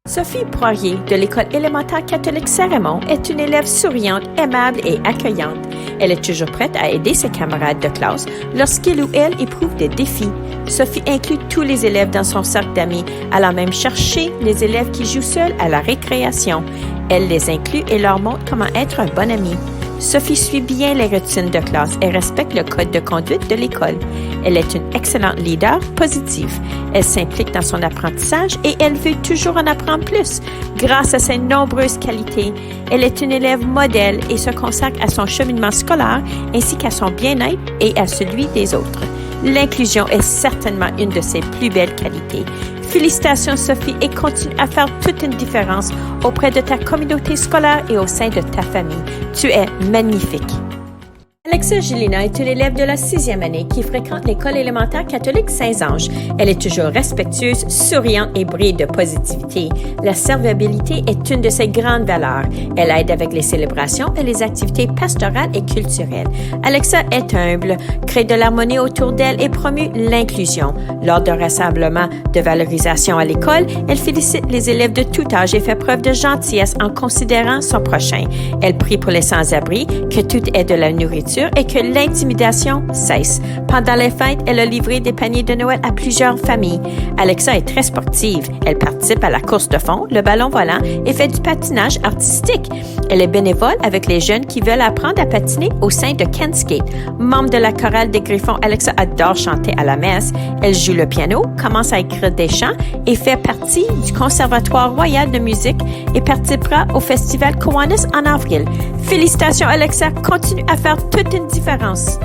Sophie Poirier, de l'école élémentaire catholique Saint-Raymond, est une élève souriante, aimable et accueillante. Elle est toujours prête à aider ses camarades de classe lorsqu'il ou elle éprouve des défis. Sophie inclut tous les élèves dans son cercle d'amis, allant même chercher les élèves qui jouent seuls à la récréation. Elle les inclut et leur montre comment être un bon ami. Sophie suit bien les routines de classe et respecte le code de conduite de l'école. Elle est une excellente leader positive. Elle s'implique dans son apprentissage et elle veut toujours en apprendre plus. Grâce à ses nombreuses qualités, elle est une élève modèle et se consacre à son cheminement scolaire ainsi qu'à son bien-être et à celui des autres. L'inclusion est certainement une de ses plus belles qualités. Félicitations Sophie et continue à faire toute une différence auprès de ta communauté scolaire et au sein de ta famille. Tu es magnifique. Alexa Gélina est une élève de la 6e année qui fréquente l'école élémentaire catholique Saint-Ange. Elle est toujours respectueuse, souriante et brille de positivité. La serviabilité est une de ses grandes valeurs. Elle aide avec les célébrations et les activités pastorales et culturelles. Alexa est humble, crée de l'harmonie autour d'elle et promue l'inclusion. Lors d'un rassemblement de valorisation à l'école, elle félicite les élèves de tout âge et fait preuve de gentillesse en considérant son prochain. Elle prie pour les sans-abri, que tout ait de la nourriture et que l'intimidation cesse. Pendant les fêtes, elle a livré des paniers de Noël à plusieurs familles. Alexa est très sportive. Elle participe à la course de fond, le ballon volant et fait du patinage artistique. Elle est bénévole avec les jeunes qui veulent apprendre à patiner au sein de Conseil. Membre de la chorale des Griffons, Alexa adore chanter à la messe. Elle joue le piano, commence à écrire des chants et fait partie du Conservatoire royal de musique et participera au festival Kiwanis en avril. Félicitations Alexa, continue à faire toute une différence.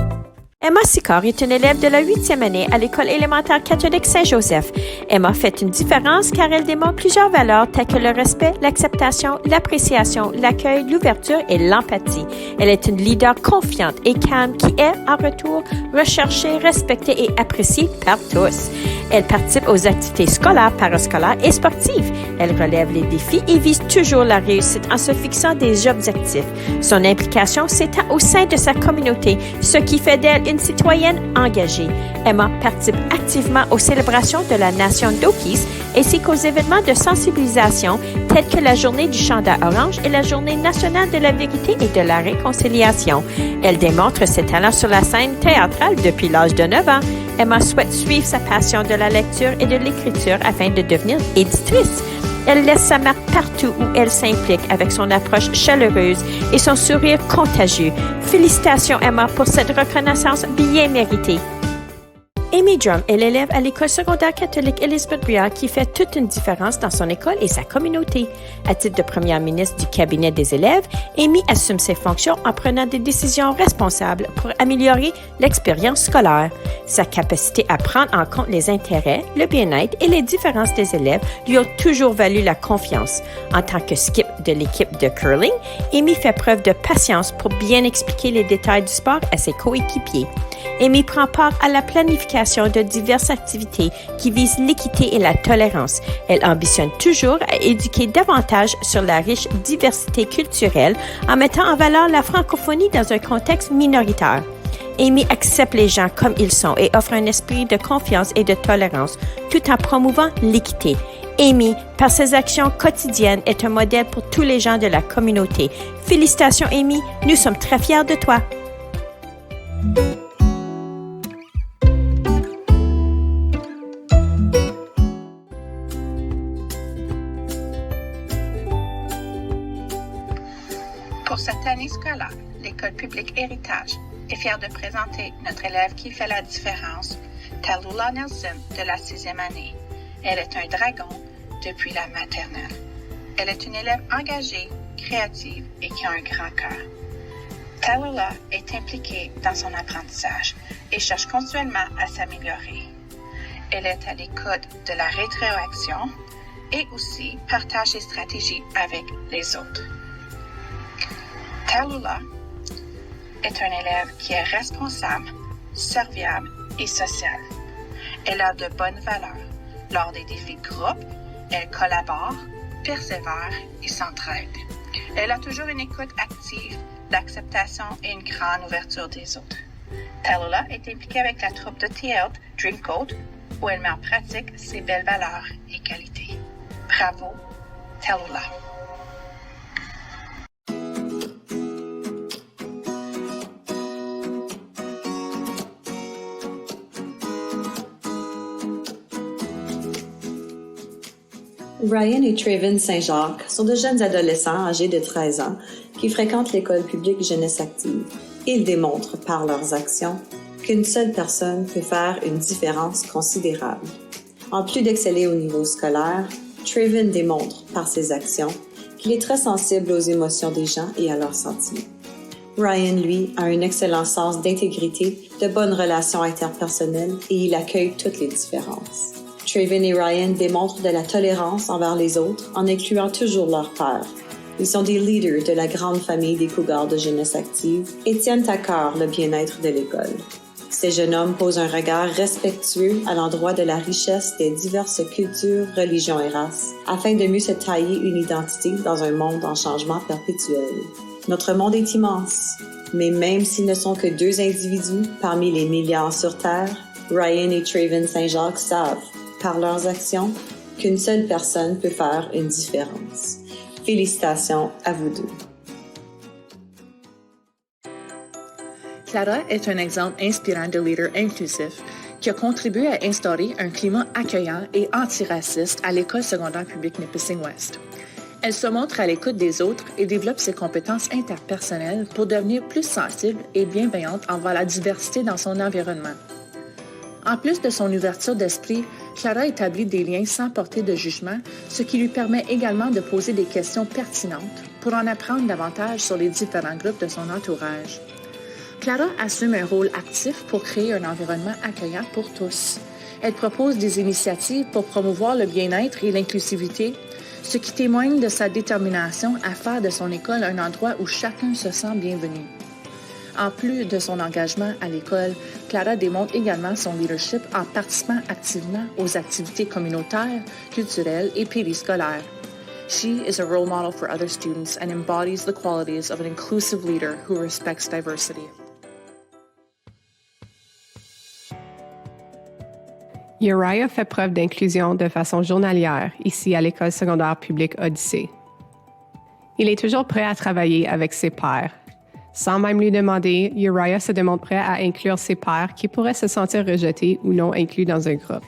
Emma Sicard est une élève de la 8e année à l'école élémentaire catholique Saint-Joseph. Emma fait une différence car elle démontre plusieurs valeurs telles que le respect, l'acceptation, l'appréciation, l'accueil, l'ouverture et l'empathie. Elle est une leader confiante et calme qui est, en retour, recherchée, respectée et appréciée par tous. Elle participe aux activités scolaires, parascolaires et sportives. Elle relève les défis et vise toujours la réussite en se fixant des objectifs. Son implication s'étend au sein de sa communauté, ce qui fait d'elle une citoyenne engagée. Emma participe activement aux célébrations de la nation d'Okies ainsi qu'aux événements de sensibilisation tels que la journée du chandail orange et la journée nationale de la vérité et de la réconciliation. Elle démontre ses talents sur la scène théâtrale depuis l'âge de 9 ans. Emma souhaite suivre sa passion de la lecture et de l'écriture afin de devenir éditrice. Elle laisse sa marque partout où elle s'implique avec son approche chaleureuse et son sourire contagieux. Félicitations Emma pour cette reconnaissance bien méritée. Amy Drum est l'élève à l'école secondaire catholique Elizabeth Briard qui fait toute une différence dans son école et sa communauté. À titre de première ministre du cabinet des élèves, Amy assume ses fonctions en prenant des décisions responsables pour améliorer l'expérience scolaire. Sa capacité à prendre en compte les intérêts, le bien-être et les différences des élèves lui ont toujours valu la confiance. En tant que skip de l'équipe de curling, Amy fait preuve de patience pour bien expliquer les détails du sport à ses coéquipiers. Amy prend part à la planification de diverses activités qui visent l'équité et la tolérance. Elle ambitionne toujours à éduquer davantage sur la riche diversité culturelle en mettant en valeur la francophonie dans un contexte minoritaire. Amy accepte les gens comme ils sont et offre un esprit de confiance et de tolérance tout en promouvant l'équité. Amy, par ses actions quotidiennes, est un modèle pour tous les gens de la communauté. Félicitations Amy, nous sommes très fiers de toi. Pour cette année scolaire, l'école publique Héritage est fière de présenter notre élève qui fait la différence, Tallulah Nelson, de la 6e année. Elle est un dragon depuis la maternelle. Elle est une élève engagée, créative et qui a un grand cœur. Tallulah est impliquée dans son apprentissage et cherche continuellement à s'améliorer. Elle est à l'écoute de la rétroaction et aussi partage ses stratégies avec les autres. Tallulah est un élève qui est responsable, serviable et social. Elle a de bonnes valeurs. Lors des défis de groupe, elle collabore, persévère et s'entraide. Elle a toujours une écoute active, l'acceptation et une grande ouverture des autres. Tallulah est impliquée avec la troupe de théâtre Dreamcoat, où elle met en pratique ses belles valeurs et qualités. Bravo Tallulah. Ryan et Traven Saint-Jacques sont de jeunes adolescents âgés de 13 ans qui fréquentent l'école publique Jeunesse Active. Ils démontrent par leurs actions qu'une seule personne peut faire une différence considérable. En plus d'exceller au niveau scolaire, Traven démontre par ses actions qu'il est très sensible aux émotions des gens et à leurs sentiments. Ryan, lui, a un excellent sens d'intégrité, de bonnes relations interpersonnelles et il accueille toutes les différences. Traven et Ryan démontrent de la tolérance envers les autres en incluant toujours leur père. Ils sont des leaders de la grande famille des cougars de jeunesse active et tiennent à cœur le bien-être de l'école. Ces jeunes hommes posent un regard respectueux à l'endroit de la richesse des diverses cultures, religions et races, afin de mieux se tailler une identité dans un monde en changement perpétuel. Notre monde est immense, mais même s'ils ne sont que 2 individus parmi les milliards sur Terre, Ryan et Traven Saint-Jacques savent, par leurs actions, qu'une seule personne peut faire une différence. Félicitations à vous deux. Clara est un exemple inspirant de leader inclusif qui a contribué à instaurer un climat accueillant et antiraciste à l'école secondaire publique Nipissing-Ouest. Elle se montre à l'écoute des autres et développe ses compétences interpersonnelles pour devenir plus sensible et bienveillante envers la diversité dans son environnement. En plus de son ouverture d'esprit, Clara établit des liens sans porter de jugement, ce qui lui permet également de poser des questions pertinentes pour en apprendre davantage sur les différents groupes de son entourage. Clara assume un rôle actif pour créer un environnement accueillant pour tous. Elle propose des initiatives pour promouvoir le bien-être et l'inclusivité, ce qui témoigne de sa détermination à faire de son école un endroit où chacun se sent bienvenu. En plus de son engagement à l'école, Clara démontre également son leadership en participant activement aux activités communautaires, culturelles et périscolaires. She is a role model for other students and embodies the qualities of an inclusive leader who respects diversity. Uriah fait preuve d'inclusion de façon journalière ici à l'école secondaire publique Odyssée. Il est toujours prêt à travailler avec ses pairs. Sans même lui demander, Uriah se démontre prêt à inclure ses pairs qui pourraient se sentir rejetés ou non inclus dans un groupe.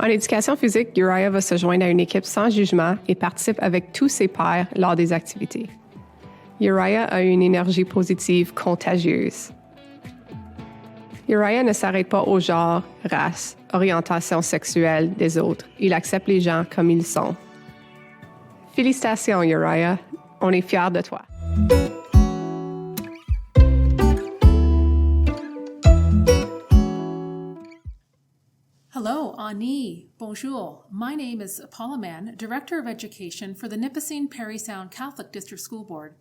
En éducation physique, Uriah va se joindre à une équipe sans jugement et participe avec tous ses pairs lors des activités. Uriah a une énergie positive contagieuse. Uriah ne s'arrête pas au genre, race, orientation sexuelle des autres. Il accepte les gens comme ils sont. Félicitations, Uriah. On est fiers de toi. Hello, Ani. Bonjour. My name is Paula Mann, Director of Education for the Nipissing Parry Sound Catholic District School Board.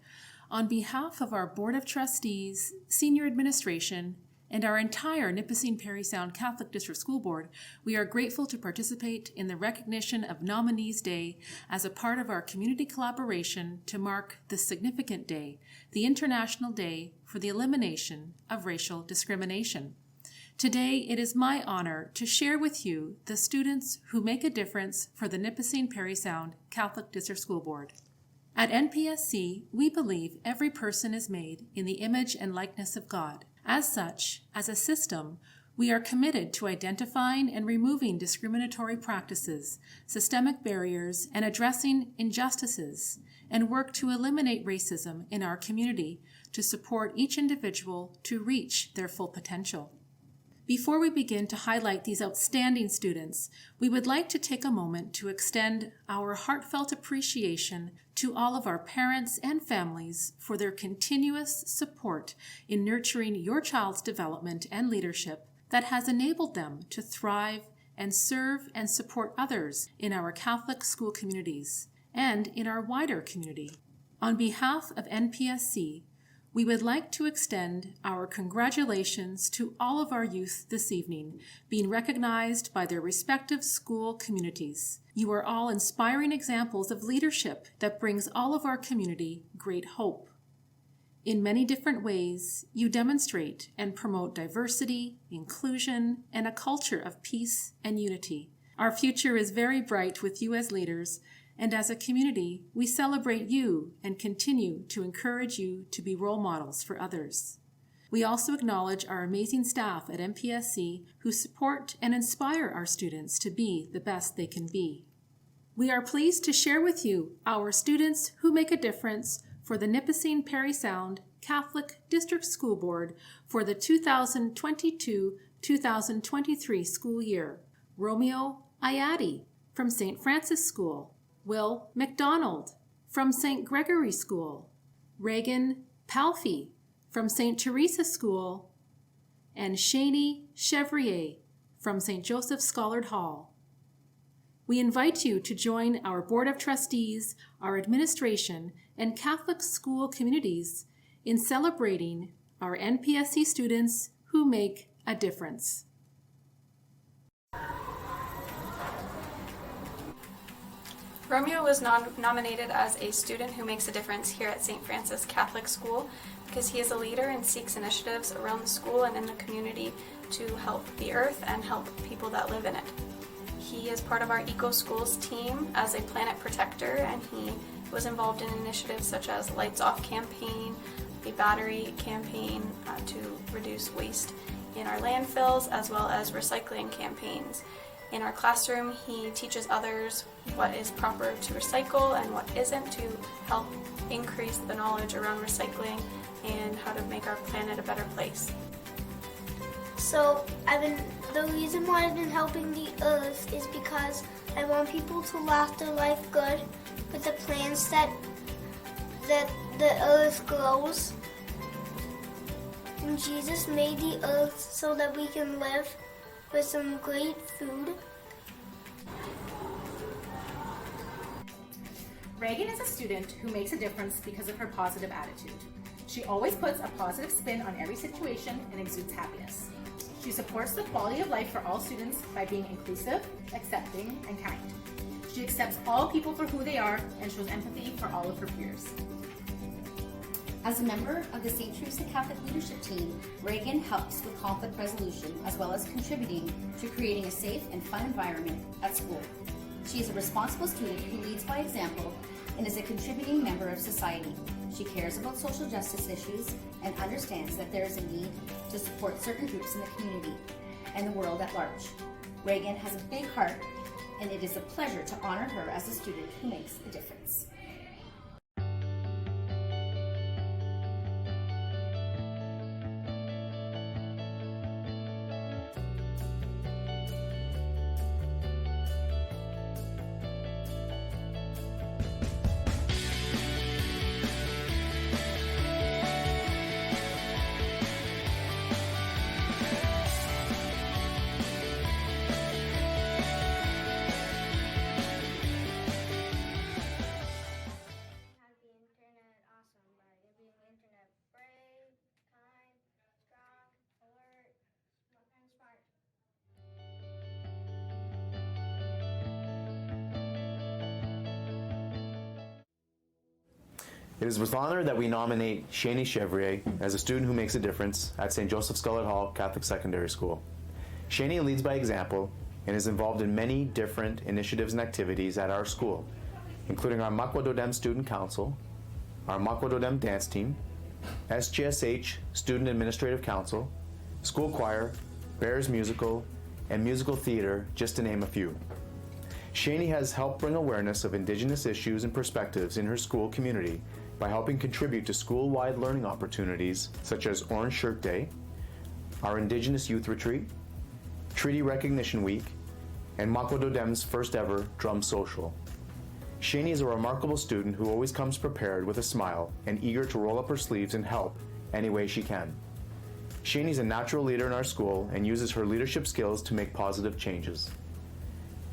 On behalf of our Board of Trustees, Senior Administration, and our entire Nipissing Parry Sound Catholic District School Board, we are grateful to participate in the recognition of Nominees Day as a part of our community collaboration to mark this significant day, the International Day for the Elimination of Racial Discrimination. Today, it is my honor to share with you the students who make a difference for the Nipissing Parry Sound Catholic District School Board. At NPSC, we believe every person is made in the image and likeness of God. As such, as a system, we are committed to identifying and removing discriminatory practices, systemic barriers, and addressing injustices, and work to eliminate racism in our community to support each individual to reach their full potential. Before we begin to highlight these outstanding students, we would like to take a moment to extend our heartfelt appreciation to all of our parents and families for their continuous support in nurturing your child's development and leadership that has enabled them to thrive and serve and support others in our Catholic school communities and in our wider community. On behalf of NPSC, we would like to extend our congratulations to all of our youth this evening, being recognized by their respective school communities. You are all inspiring examples of leadership that brings all of our community great hope. In many different ways, you demonstrate and promote diversity, inclusion, and a culture of peace and unity. Our future is very bright with you as leaders, And as a community, we celebrate you and continue to encourage you to be role models for others. We also acknowledge our amazing staff at NPSC who support and inspire our students to be the best they can be. We are pleased to share with you our students who make a difference for the Nipissing Parry Sound Catholic District School Board for the 2022-2023 school year. Romeo Ayadi from St. Francis School, Will McDonald from St. Gregory School, Reagan Palfy from St. Teresa School, and Shani Chevrier from St. Joseph Scholard Hall. We invite you to join our Board of Trustees, our administration, and Catholic school communities in celebrating our NPSC students who make a difference. Romeo was nominated as a student who makes a difference here at St. Francis Catholic School because he is a leader and seeks initiatives around the school and in the community to help the earth and help people that live in it. He is part of our Eco Schools team as a planet protector, and he was involved in initiatives such as Lights Off campaign, a battery campaign to reduce waste in our landfills, as well as recycling campaigns. In our classroom, he teaches others what is proper to recycle and what isn't to help increase the knowledge around recycling and how to make our planet a better place. So the reason why I've been helping the earth is because I want people to last their life good with the plants that the earth grows. And Jesus made the earth so that we can live with some great food. Reagan is a student who makes a difference because of her positive attitude. She always puts a positive spin on every situation and exudes happiness. She supports the quality of life for all students by being inclusive, accepting, and kind. She accepts all people for who they are and shows empathy for all of her peers. As a member of the St. Teresa Catholic Leadership Team, Reagan helps with conflict resolution as well as contributing to creating a safe and fun environment at school. She is a responsible student who leads by example and is a contributing member of society. She cares about social justice issues and understands that there is a need to support certain groups in the community and the world at large. Reagan has a big heart, and it is a pleasure to honor her as a student who makes a difference. It is with honor that we nominate Shani Chevrier as a student who makes a difference at St. Joseph Scholard Hall Catholic Secondary School. Shani leads by example and is involved in many different initiatives and activities at our school, including our Makwa Dodem Student Council, our Makwa Dodem Dance Team, SGSH Student Administrative Council, School Choir, Bears Musical, and Musical Theater, just to name a few. Shani has helped bring awareness of Indigenous issues and perspectives in her school community by helping contribute to school-wide learning opportunities such as Orange Shirt Day, our Indigenous Youth Retreat, Treaty Recognition Week, and Makwa Dodem's first ever Drum Social. Shani is a remarkable student who always comes prepared with a smile and eager to roll up her sleeves and help any way she can. Shani is a natural leader in our school and uses her leadership skills to make positive changes.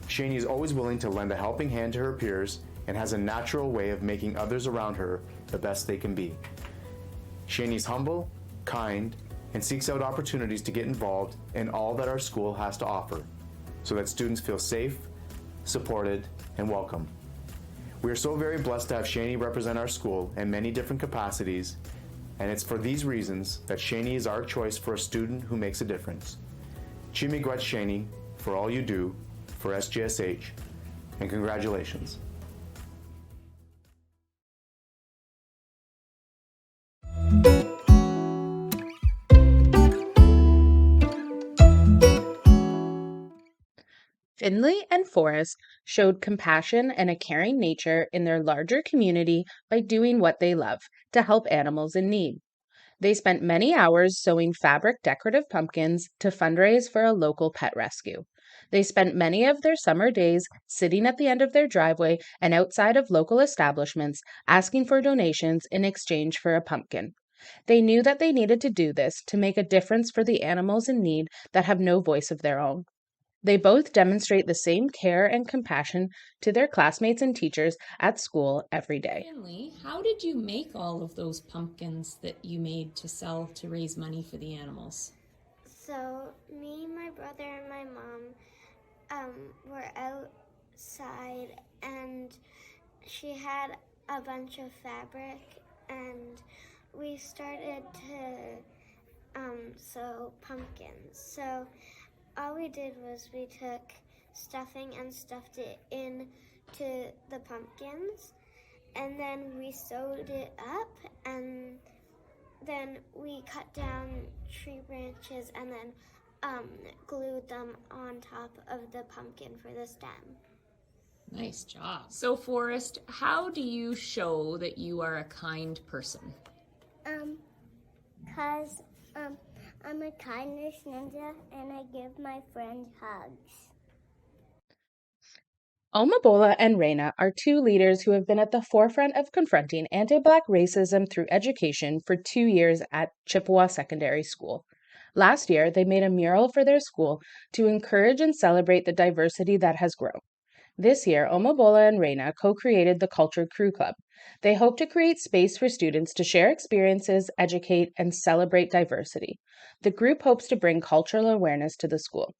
Shani is always willing to lend a helping hand to her peers and has a natural way of making others around her the best they can be. Shani is humble, kind, and seeks out opportunities to get involved in all that our school has to offer so that students feel safe, supported, and welcome. We are so very blessed to have Shani represent our school in many different capacities, and it's for these reasons that Shani is our choice for a student who makes a difference. Chimigwet Shani for all you do for SGSH, and congratulations. Finley and Forrest showed compassion and a caring nature in their larger community by doing what they love to help animals in need. They spent many hours sewing fabric decorative pumpkins to fundraise for a local pet rescue. They spent many of their summer days sitting at the end of their driveway and outside of local establishments asking for donations in exchange for a pumpkin. They knew that they needed to do this to make a difference for the animals in need that have no voice of their own. They both demonstrate the same care and compassion to their classmates and teachers at school every day. Finley, how did you make all of those pumpkins that you made to sell to raise money for the animals? So me, my brother, and my mom were outside, and she had a bunch of fabric, and we started to sew pumpkins. So all we did was we took stuffing and stuffed it into the pumpkins, and then we sewed it up, and then we cut down tree branches and then glued them on top of the pumpkin for the stem. Nice job. So, Forrest, how do you show that you are a kind person? Because I'm a kindness ninja and I give my friends hugs. Omabola and Reina are two leaders who have been at the forefront of confronting anti-Black racism through education for 2 years at Chippewa Secondary School. Last year, they made a mural for their school to encourage and celebrate the diversity that has grown. This year, Omabola and Reina co-created the Culture Crew Club. They hope to create space for students to share experiences, educate, and celebrate diversity. The group hopes to bring cultural awareness to the school.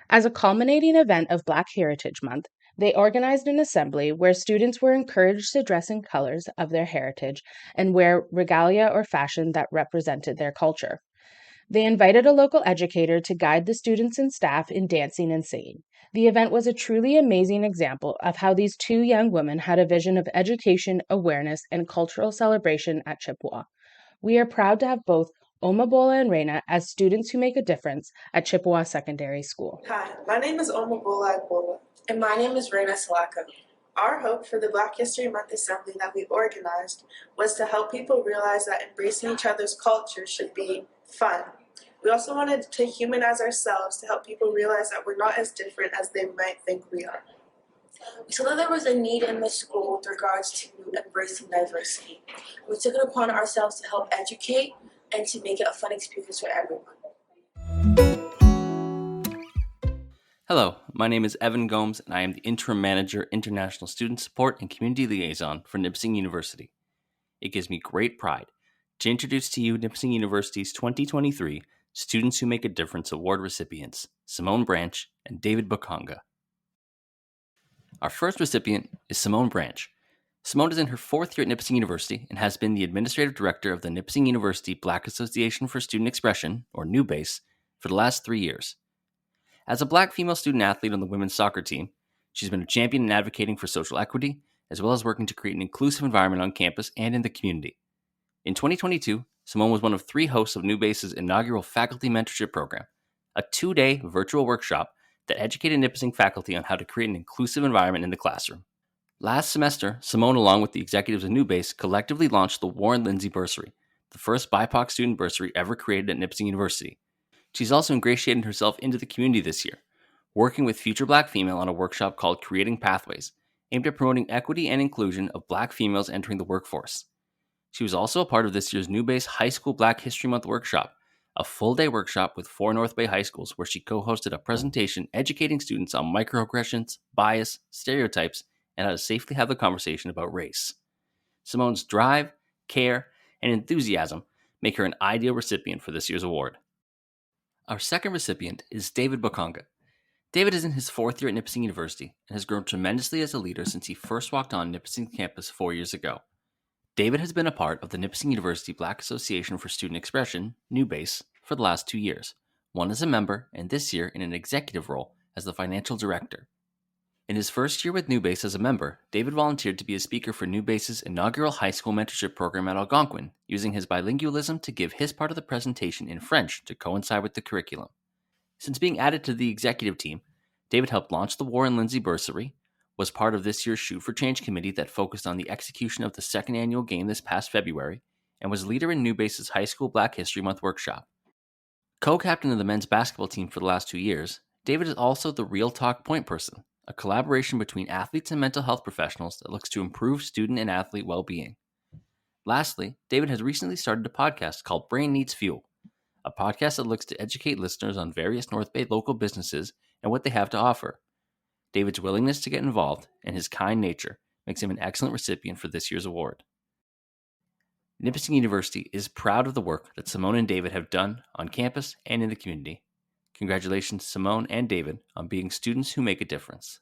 As a culminating event of Black Heritage Month, they organized an assembly where students were encouraged to dress in colors of their heritage and wear regalia or fashion that represented their culture. They invited a local educator to guide the students and staff in dancing and singing. The event was a truly amazing example of how these two young women had a vision of education, awareness, and cultural celebration at Chippewa. We are proud to have both Omabola and Reina as students who make a difference at Chippewa Secondary School. Hi, my name is Omabola Agbola. And my name is Reina Salako. Our hope for the Black History Month Assembly that we organized was to help people realize that embracing each other's culture should be fun. We also wanted to humanize ourselves to help people realize that we're not as different as they might think we are. We saw that there was a need in the school with regards to embracing diversity. We took it upon ourselves to help educate and to make it a fun experience for everyone. Hello, my name is Evan Gomes, and I am the Interim Manager, International Student Support and Community Liaison for Nipissing University. It gives me great pride to introduce to you Nipissing University's 2023 Students Who Make a Difference Award recipients, Simone Branch and David Bukanga. Our first recipient is Simone Branch. Simone is in her 4th year at Nipissing University and has been the Administrative Director of the Nipissing University Black Association for Student Expression, or NUBASE, for the last 3 years. As a Black female student athlete on the women's soccer team, she's been a champion in advocating for social equity, as well as working to create an inclusive environment on campus and in the community. In 2022, Simone was one of 3 hosts of NUBASE's inaugural faculty mentorship program, a 2-day virtual workshop that educated Nipissing faculty on how to create an inclusive environment in the classroom. Last semester, Simone, along with the executives of NUBASE, collectively launched the Warren Lindsay Bursary, the first BIPOC student bursary ever created at Nipissing University. She's also ingratiated herself into the community this year, working with Future Black Female on a workshop called Creating Pathways, aimed at promoting equity and inclusion of Black females entering the workforce. She was also a part of this year's NUBASE High School Black History Month workshop, a full-day workshop with 4 North Bay high schools where she co-hosted a presentation educating students on microaggressions, bias, stereotypes, and how to safely have the conversation about race. Simone's drive, care, and enthusiasm make her an ideal recipient for this year's award. Our second recipient is David Bukanga. David is in his 4th year at Nipissing University and has grown tremendously as a leader since he first walked on Nipissing campus 4 years ago. David has been a part of the Nipissing University Black Association for Student Expression, NUBASE, for the last 2 years, one as a member and this year in an executive role as the financial director. In his first year with NUBASE as a member, David volunteered to be a speaker for NUBASE's inaugural high school mentorship program at Algonquin, using his bilingualism to give his part of the presentation in French to coincide with the curriculum. Since being added to the executive team, David helped launch the Warren Lindsay Bursary, was part of this year's Shoot for Change committee that focused on the execution of the second annual game this past February, and was leader in Newbase's High School Black History Month workshop. Co-captain of the men's basketball team for the last 2 years, David is also the Real Talk Point Person, a collaboration between athletes and mental health professionals that looks to improve student and athlete well-being. Lastly, David has recently started a podcast called Brain Needs Fuel, a podcast that looks to educate listeners on various North Bay local businesses and what they have to offer. David's willingness to get involved and his kind nature makes him an excellent recipient for this year's award. Nipissing University is proud of the work that Simone and David have done on campus and in the community. Congratulations, Simone and David, on being students who make a difference.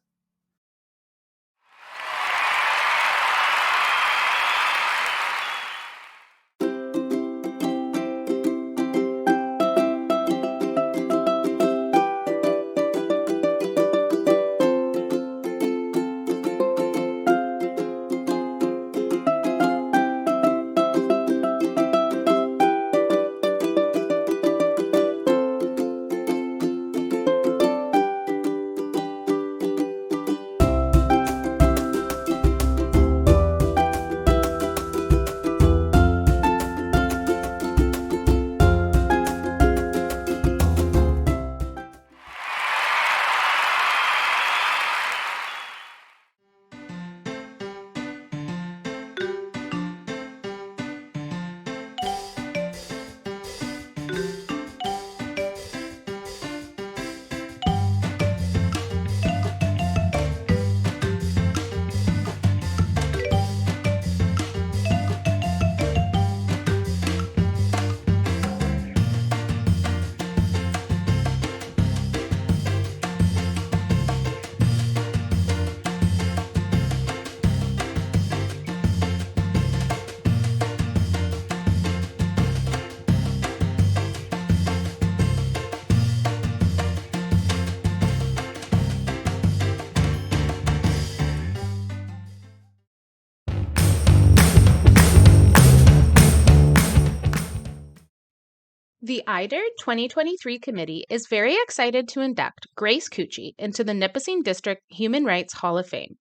The IDERD 2023 committee is very excited to induct Grace Cucci into the Nipissing District Human Rights Hall of Fame.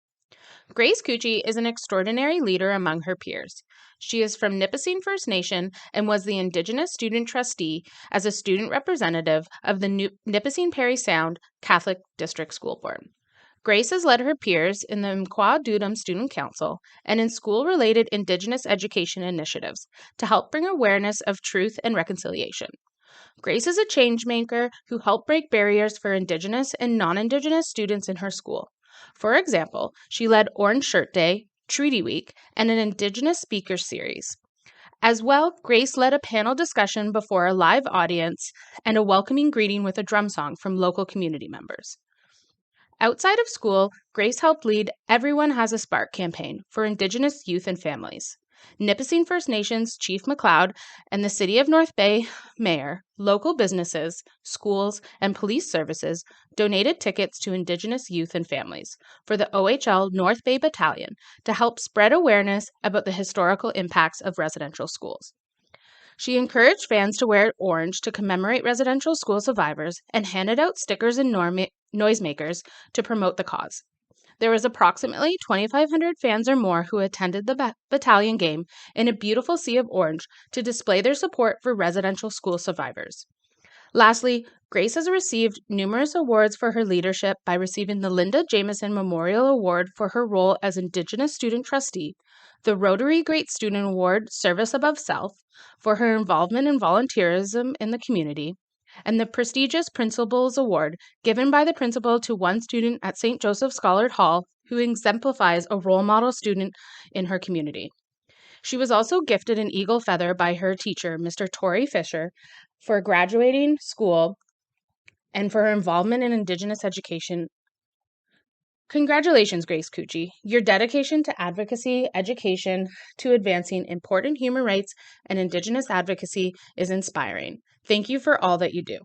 Grace Cucci is an extraordinary leader among her peers. She is from Nipissing First Nation and was the Indigenous Student Trustee as a student representative of the Nipissing Parry Sound Catholic District School Board. Grace has led her peers in the Mqua Dudum Student Council and in school-related Indigenous education initiatives to help bring awareness of truth and reconciliation. Grace is a change maker who helped break barriers for Indigenous and non-Indigenous students in her school. For example, she led Orange Shirt Day, Treaty Week, and an Indigenous speaker series. As well, Grace led a panel discussion before a live audience and a welcoming greeting with a drum song from local community members. Outside of school, Grace helped lead Everyone Has a Spark campaign for Indigenous youth and families. Nipissing First Nations Chief McLeod and the City of North Bay Mayor, local businesses, schools, and police services donated tickets to Indigenous youth and families for the OHL North Bay Battalion to help spread awareness about the historical impacts of residential schools. She encouraged fans to wear orange to commemorate residential school survivors and handed out stickers and noisemakers to promote the cause. There was approximately 2,500 fans or more who attended the battalion game in a beautiful sea of orange to display their support for residential school survivors. Lastly, Grace has received numerous awards for her leadership by receiving the Linda Jameson Memorial Award for her role as Indigenous Student Trustee, the Rotary Great Student Award Service Above Self for her involvement in volunteerism in the community, and the prestigious Principals Award given by the principal to one student at St. Joseph Scholard Hall who exemplifies a role model student in her community. She was also gifted an Eagle Feather by her teacher, Mr. Tori Fisher, for graduating school and for her involvement in Indigenous education. Congratulations, Grace Cucci. Your dedication to advocacy, education, to advancing important human rights and Indigenous advocacy is inspiring. Thank you for all that you do.